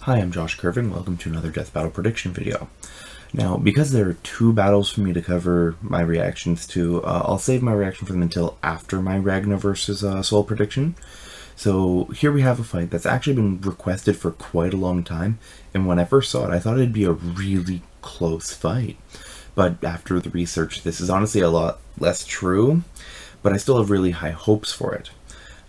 Hi, I'm Josh Curvin. Welcome to another Death Battle prediction video. Now, because there are two battles for me to cover my reactions to, I'll save my reaction for them until after my Ragna versus Soul prediction. So here we have a fight that's actually been requested for quite a long time, and when I first saw it, I thought it'd be a really close fight. But after the research, this is honestly a lot less true, but I still have really high hopes for it.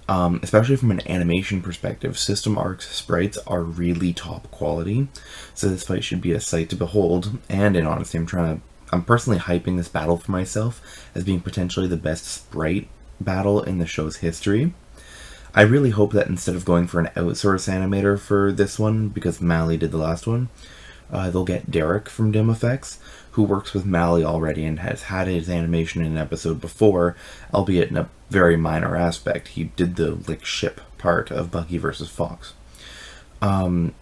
Especially from an animation perspective, System Arc's sprites are really top quality, so this fight should be a sight to behold. And in honesty, I'm personally hyping this battle for myself as being potentially the best sprite battle in the show's history. I really hope that instead of going for an outsource animator for this one, because Mally did the last one, they'll get Derek from Dim Effects, who works with Mally already and has had his animation in an episode before, albeit in a very minor aspect. He did the ship part of Bucky vs. Fox. Another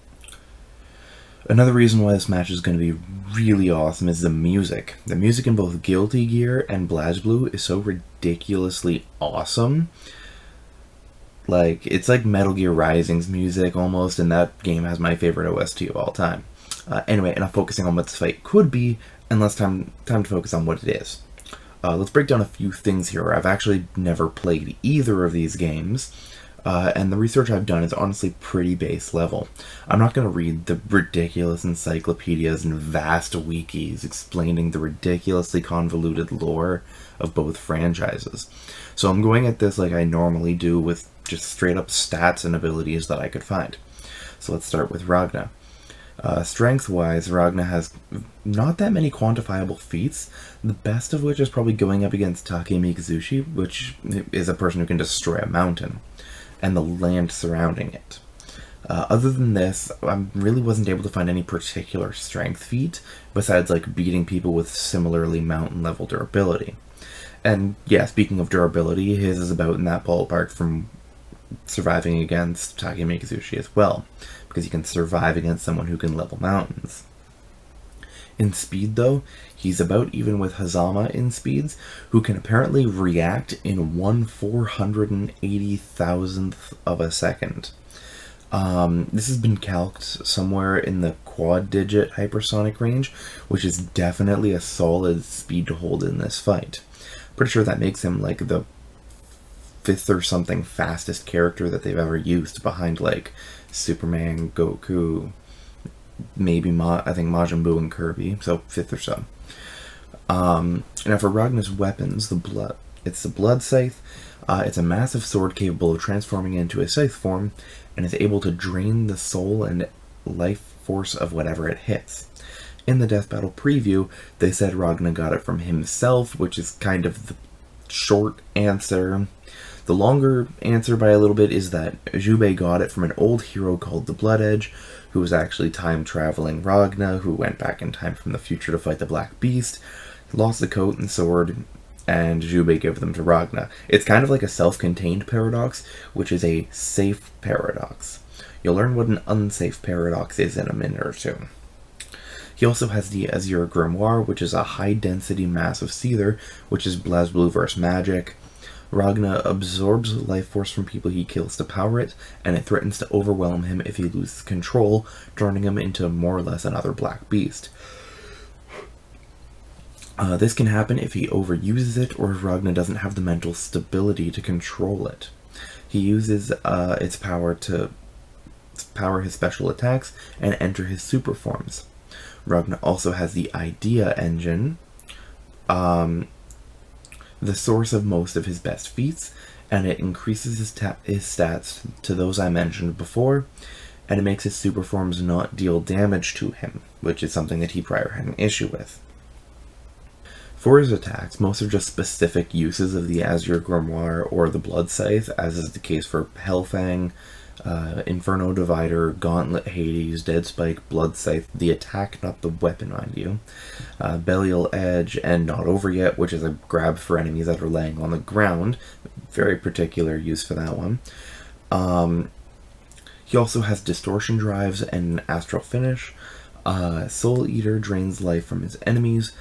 reason why this match is going to be really awesome is the music. The music in both Guilty Gear and BlazBlue is so ridiculously awesome. It's like Metal Gear Rising's music almost, and that game has my favorite OST of all time. Anyway, enough focusing on what this fight could be, and less time to focus on what it is. Let's break down a few things here. I've actually never played either of these games, and the research I've done is honestly pretty base level. I'm not going to read the ridiculous encyclopedias and vast wikis explaining the ridiculously convoluted lore of both franchises. So I'm going at this like I normally do, with just straight up stats and abilities that I could find. So let's start with Ragna. Strength-wise, Ragna has not that many quantifiable feats, the best of which is probably going up against Take Mikazushi, which is a person who can destroy a mountain, and the land surrounding it. Other than this, I really wasn't able to find any particular strength feat, besides beating people with similarly mountain-level durability. And yeah, speaking of durability, his is about in that ballpark from surviving against Take Mikazushi as well, because he can survive against someone who can level mountains. In speed, though, he's about even with Hazama in speeds, who can apparently react in 1/480,000th of a second. This has been calced somewhere in the quad-digit hypersonic range, which is definitely a solid speed to hold in this fight. Pretty sure that makes him the fifth or something fastest character that they've ever used, behind Superman, Goku, maybe I think Majin Buu and Kirby, so fifth or so. Now for Ragna's weapons, it's the Blood Scythe. It's a massive sword capable of transforming into a scythe form, and is able to drain the soul and life force of whatever it hits. In the Death Battle preview, they said Ragna got it from himself, which is kind of the short answer. The longer answer by a little bit is that Jubei got it from an old hero called the Blood Edge, who was actually time-traveling Ragna, who went back in time from the future to fight the Black Beast, lost the coat and sword, and Jubei gave them to Ragna. It's kind of like a self-contained paradox, which is a safe paradox. You'll learn what an unsafe paradox is in a minute or two. He also has the Azure Grimoire, which is a high-density massive seether, which is BlazBlue versus magic. Ragna absorbs life force from people he kills to power it, and it threatens to overwhelm him if he loses control, turning him into more or less another Black Beast. This can happen if he overuses it, or if Ragna doesn't have the mental stability to control it. He uses its power to power his special attacks and enter his super forms. Ragna also has the Idea Engine, the source of most of his best feats, and it increases his stats to those I mentioned before, and it makes his super forms not deal damage to him, which is something that he prior had an issue with. For his attacks, most are just specific uses of the Azure Grimoire or the Blood Scythe, as is the case for Hellfang, Inferno Divider, Gauntlet Hades, Dead Spike, Blood Scythe, the attack, not the weapon, mind you, Belial Edge, and Not Over Yet, which is a grab for enemies that are laying on the ground. Very particular use for that one. He also has Distortion Drives and Astral Finish. Soul Eater drains life from his enemies.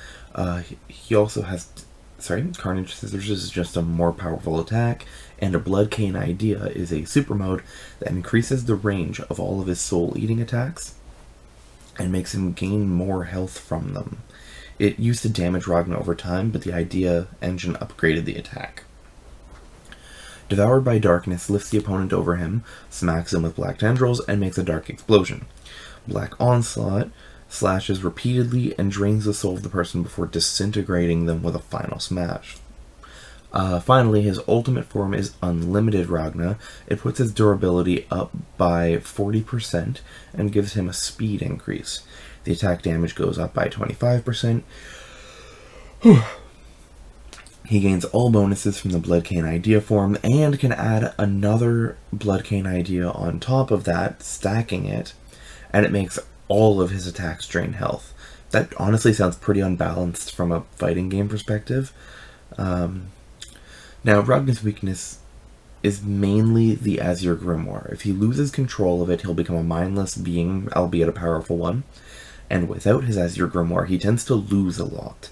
He also has Carnage Scissors is just a more powerful attack, and a Blood Cane Idea is a super mode that increases the range of all of his soul-eating attacks and makes him gain more health from them. It used to damage Ragna over time, but the Idea engine upgraded the attack. Devoured by Darkness lifts the opponent over him, smacks him with black tendrils, and makes a dark explosion. Black Onslaught slashes repeatedly and drains the soul of the person before disintegrating them with a final smash. Finally, his ultimate form is Unlimited Ragna. It puts his durability up by 40% and gives him a speed increase. The attack damage goes up by 25%. He gains all bonuses from the Blood Cane Idea form and can add another Blood Cane Idea on top of that, stacking it, and it makes all of his attacks drain health. That honestly sounds pretty unbalanced from a fighting game perspective. Now, Ragna's weakness is mainly the Azure Grimoire. If he loses control of it, he'll become a mindless being, albeit a powerful one. And without his Azure Grimoire, he tends to lose a lot.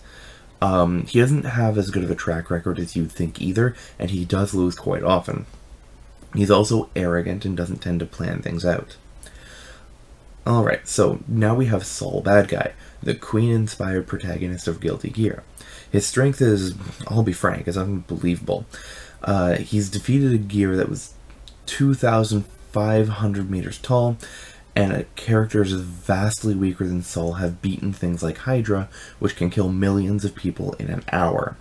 He doesn't have as good of a track record as you'd think either, and he does lose quite often. He's also arrogant and doesn't tend to plan things out. Alright, so now we have Sol Bad Guy, the Queen-inspired protagonist of Guilty Gear. His strength is, I'll be frank, is unbelievable. He's defeated a gear that was 2,500 meters tall, and characters vastly weaker than Sol have beaten things like Hydra, which can kill millions of people in an hour.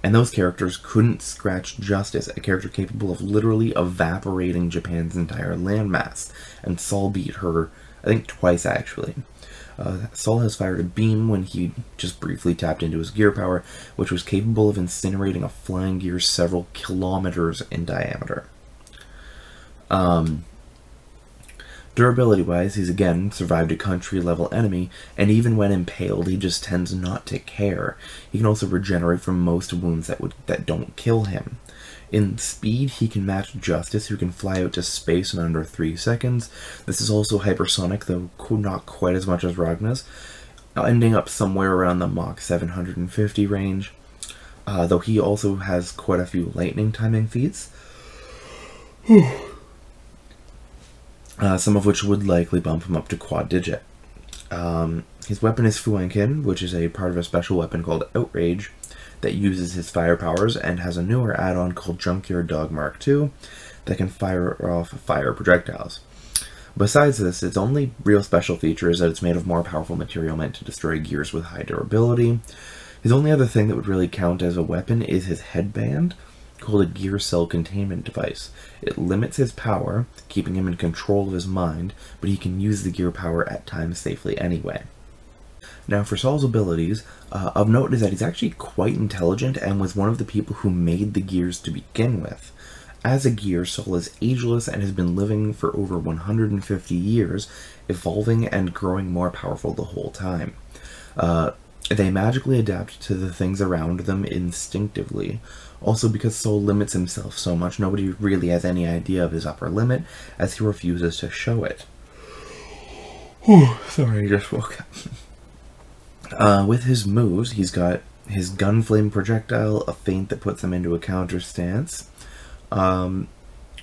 And those characters couldn't scratch Justice, a character capable of literally evaporating Japan's entire landmass, and Sol beat her, I think, twice actually. Sol has fired a beam when he just briefly tapped into his gear power, which was capable of incinerating a flying gear several kilometers in diameter. Durability-wise, he's again survived a country-level enemy, and even when impaled, he just tends not to care. He can also regenerate from most wounds that don't kill him. In speed, he can match Justice, who can fly out to space in under 3 seconds. This is also hypersonic, though not quite as much as Ragna's, ending up somewhere around the Mach 750 range, though he also has quite a few lightning timing feats, some of which would likely bump him up to quad digit. His weapon is Fuankin, which is a part of a special weapon called Outrage, that uses his fire powers and has a newer add-on called Junkyard Dog Mark II that can fire off fire projectiles. Besides this, its only real special feature is that it's made of more powerful material meant to destroy gears with high durability. His only other thing that would really count as a weapon is his headband, called a gear cell containment device. It limits his power, keeping him in control of his mind, but he can use the gear power at times safely anyway. Now, for Sol's abilities, of note is that he's actually quite intelligent and was one of the people who made the gears to begin with. As a gear, Sol is ageless and has been living for over 150 years, evolving and growing more powerful the whole time. They magically adapt to the things around them instinctively. Also, because Sol limits himself so much, nobody really has any idea of his upper limit, as he refuses to show it. Sorry, I just woke up. With his moves, he's got his Gunflame projectile, a feint that puts him into a counter stance,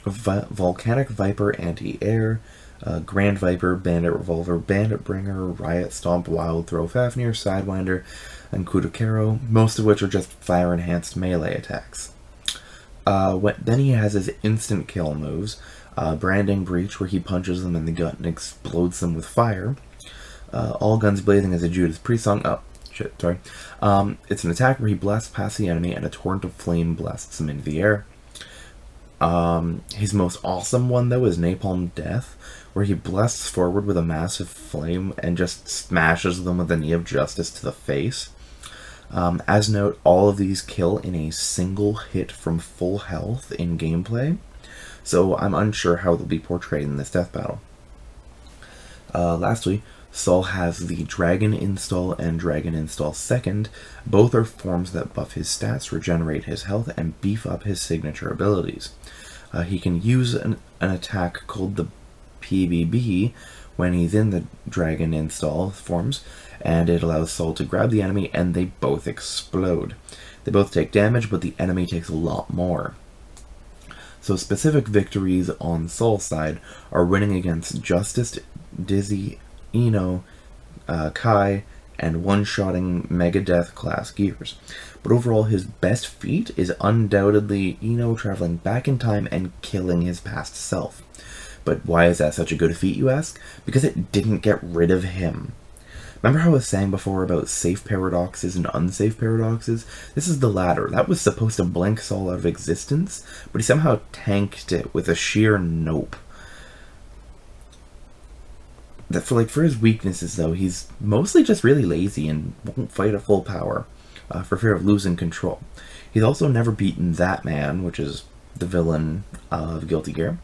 Volcanic Viper anti-air, Grand Viper, Bandit Revolver, Bandit Bringer, Riot Stomp, Wild Throw, Fafnir, Sidewinder, and Kudokero, most of which are just fire-enhanced melee attacks. Then he has his instant kill moves, Branding Breach, where he punches them in the gut and explodes them with fire. All Guns Blazing is a Judas Priest song. Oh, shit, sorry. It's an attack where he blasts past the enemy and a torrent of flame blasts him into the air. His most awesome one, though, is Napalm Death, where he blasts forward with a massive flame and just smashes them with a Knee of Justice to the face. As note, all of these kill in a single hit from full health in gameplay, so I'm unsure how they'll be portrayed in this death battle. Lastly, Sol has the Dragon Install and Dragon Install Second. Both are forms that buff his stats, regenerate his health, and beef up his signature abilities. He can use an attack called the PBB when he's in the Dragon Install forms, and it allows Sol to grab the enemy and they both explode. They both take damage, but the enemy takes a lot more. So specific victories on Soul's side are winning against Justice, Dizzy, Eno, Kai, and one-shotting Megadeth class gears. But overall, his best feat is undoubtedly Eno traveling back in time and killing his past self. But why is that such a good feat, you ask? Because it didn't get rid of him. Remember how I was saying before about safe paradoxes and unsafe paradoxes? This is the latter. That was supposed to blink Saul out of existence, but he somehow tanked it with a sheer nope. That for his weaknesses, though, he's mostly just really lazy and won't fight at full power for fear of losing control. He's also never beaten that man, which is the villain of Guilty Gear.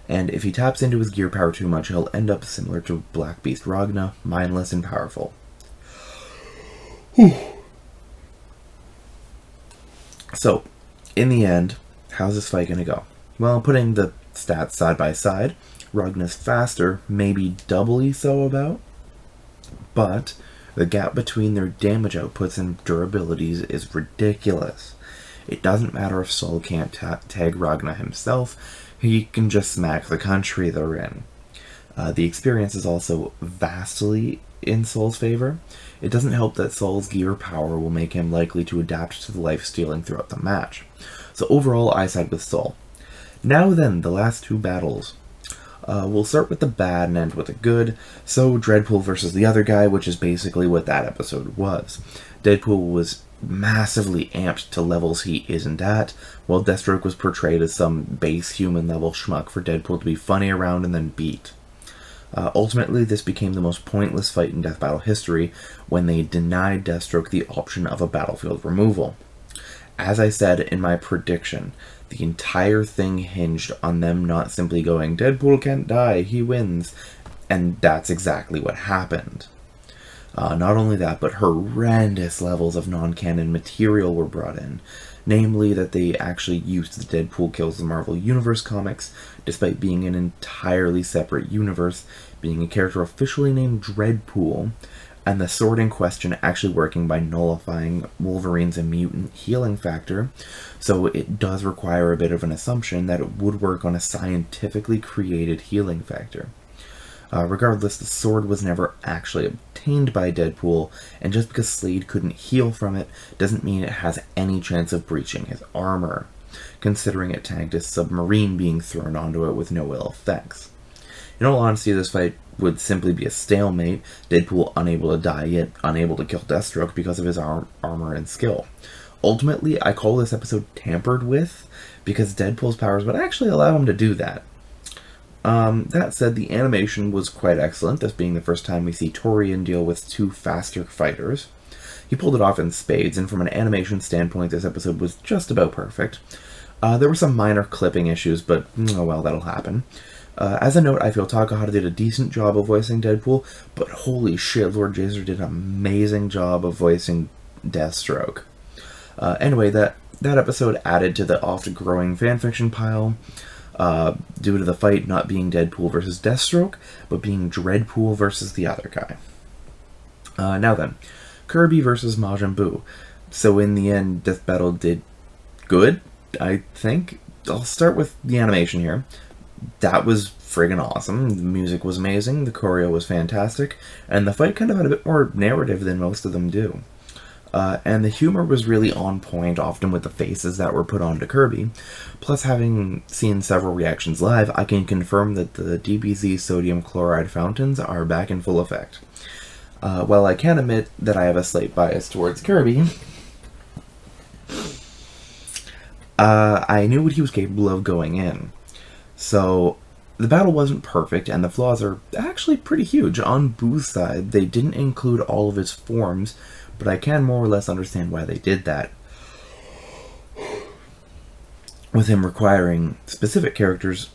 And if he taps into his gear power too much, he'll end up similar to Black Beast Ragna, mindless and powerful. So, in the end, how's this fight going to go? Well, putting the stats side by side, Ragna's faster, maybe doubly so about, but the gap between their damage outputs and durabilities is ridiculous. It doesn't matter if Saul can't tag Ragna himself, he can just smack the country they're in. The experience is also vastly in Saul's favor. It doesn't help that Saul's gear power will make him likely to adapt to the life-stealing throughout the match. So overall, I side with Saul. Now then, the last two battles. We'll start with the bad and end with the good. So, Dreadpool versus the other guy, which is basically what that episode was. Deadpool was massively amped to levels he isn't at, while Deathstroke was portrayed as some base human level schmuck for Deadpool to be funny around and then beat. Ultimately, this became the most pointless fight in Death Battle history when they denied Deathstroke the option of a battlefield removal. As I said in my prediction, the entire thing hinged on them not simply going, Deadpool can't die, he wins, and that's exactly what happened. Not only that, but horrendous levels of non-canon material were brought in. Namely, that they actually used the Deadpool Kills the Marvel Universe comics, despite being an entirely separate universe, being a character officially named Dreadpool, and the sword in question actually working by nullifying Wolverine's mutant healing factor, so it does require a bit of an assumption that it would work on a scientifically created healing factor. Regardless, the sword was never actually obtained by Deadpool, and just because Slade couldn't heal from it doesn't mean it has any chance of breaching his armor, considering it tagged a submarine being thrown onto it with no ill effects. In all honesty, this fight would simply be a stalemate, Deadpool unable to die yet unable to kill Deathstroke because of his armor and skill. Ultimately, I call this episode tampered with, because Deadpool's powers would actually allow him to do that. That said, the animation was quite excellent, this being the first time we see Torian deal with two faster fighters. He pulled it off in spades, and from an animation standpoint, this episode was just about perfect. There were some minor clipping issues, but oh well, that'll happen. As a note, I feel Takahata did a decent job of voicing Deadpool, but holy shit, Lord Jaser did an amazing job of voicing Deathstroke. Anyway, that episode added to the oft-growing fanfiction pile, due to the fight not being Deadpool versus Deathstroke, but being Dreadpool versus the other guy. Now then, Kirby versus Majin Buu. So in the end, Death Battle did good, I think. I'll start with the animation here. That was friggin' awesome. The music was amazing, the choreo was fantastic, and the fight kind of had a bit more narrative than most of them do. And the humor was really on point, often with the faces that were put onto Kirby. Plus, having seen several reactions live, I can confirm that the DBZ sodium chloride fountains are back in full effect. While I can admit that I have a slight bias towards Kirby, I knew what he was capable of going in. So, the battle wasn't perfect, and the flaws are actually pretty huge. On Boo's side, they didn't include all of his forms, but I can more or less understand why they did that, with him requiring specific characters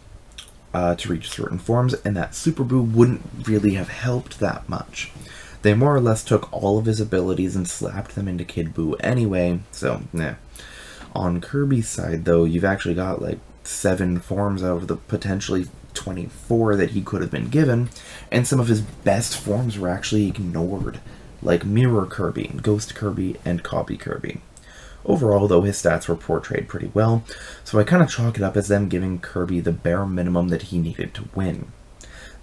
to reach certain forms, and that Super Boo wouldn't really have helped that much. They more or less took all of his abilities and slapped them into Kid Boo anyway, so, nah. On Kirby's side, though, you've actually got, like, 7 forms out of the potentially 24 that he could have been given, and some of his best forms were actually ignored, like Mirror Kirby, Ghost Kirby, and Copy Kirby. Overall, though, his stats were portrayed pretty well, so I kind of chalk it up as them giving Kirby the bare minimum that he needed to win.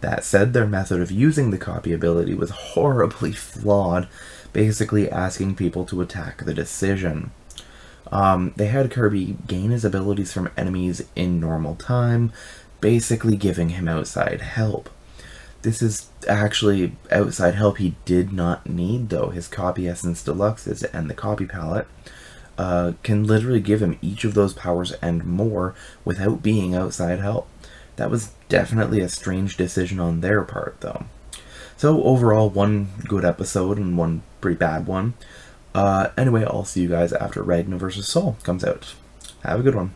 That said, their method of using the copy ability was horribly flawed, basically asking people to attack the decision. They had Kirby gain his abilities from enemies in normal time, basically giving him outside help. This is actually outside help he did not need, though. His Copy Essence Deluxes and the Copy Palette can literally give him each of those powers and more without being outside help. That was definitely a strange decision on their part, though. So overall, one good episode and one pretty bad one. Anyway, I'll see you guys after Ragna vs. Sol comes out. Have a good one.